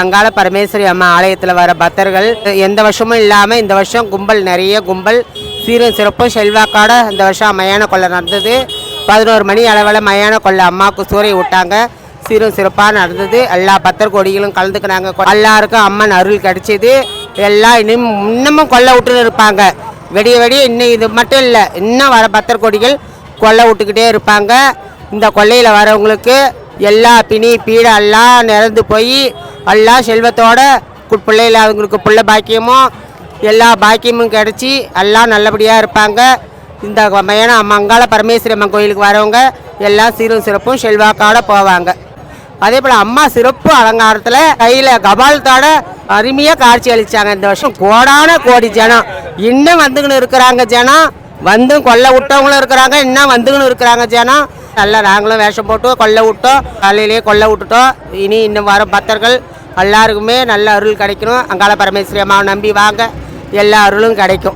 அங்காள பரமேஸ்வரி அம்மா ஆலயத்தில் வர பக்தர்கள் எந்த வருஷமும் இல்லாமல் இந்த வருஷம் கும்பல் நிறைய கும்பல் சீரும் சிறப்பும் செல்வாக்காட இந்த வருஷம் மயான கொள்ளை நடந்தது. 11 மணி அளவில் மயான கொள்ளை அம்மாவுக்கு சூறை விட்டாங்க. சீரும் சிறப்பாக நடந்தது. எல்லா பக்தர் கோடிகளும் கலந்துக்கினாங்க. எல்லாருக்கும் அம்மன் அருள் கிடைச்சிது. எல்லாம் இன்னமும் கொள்ளை விட்டுன்னு இருப்பாங்க. வெடிய வெடிய இன்னும் இது மட்டும் இல்லை, இன்னும் வர பக்தர் கோடிகள் கொள்ளை விட்டுக்கிட்டே இருப்பாங்க. இந்த கொள்ளையில் வரவங்களுக்கு எல்லா பிணி பீடை எல்லாம் நிறந்து போய் எல்லாம் செல்வத்தோட பிள்ளைகள் அவங்களுக்கு பிள்ளை பாக்கியமும் எல்லா பாக்கியமும் கிடச்சி எல்லாம் நல்லபடியாக இருப்பாங்க. இந்த மையான அங்காள பரமேஸ்வரி அம்மன் கோயிலுக்கு வரவங்க எல்லாம் சீரும் சிறப்பும் செல்வாக்காட போவாங்க. அதே போல் அம்மா சிறப்பு அலங்காரத்தில் கையில் கபாலத்தோட அருமையாக காட்சி அளித்தாங்க. இந்த வருஷம் கோடான கோடி ஜனம் இன்னும் வந்துக்கின்னு இருக்கிறாங்க. ஜனம் வந்து கொள்ளை விட்டவங்களும் இருக்கிறாங்க, இன்னும் வந்துக்கின்னு இருக்கிறாங்க ஜனம். நல்லா நாங்களும் வேஷம் போட்டு கொள்ளை விட்டோம், காலையிலேயே கொள்ளை விட்டுட்டோம். இன்னும் வர பக்தர்கள் எல்லாருக்குமே நல்ல அருள் கிடைக்கணும். அங்காள பரமேஸ்வரி அம்மாவை நம்பி வாங்க, எல்லா அருளும் கிடைக்கும்.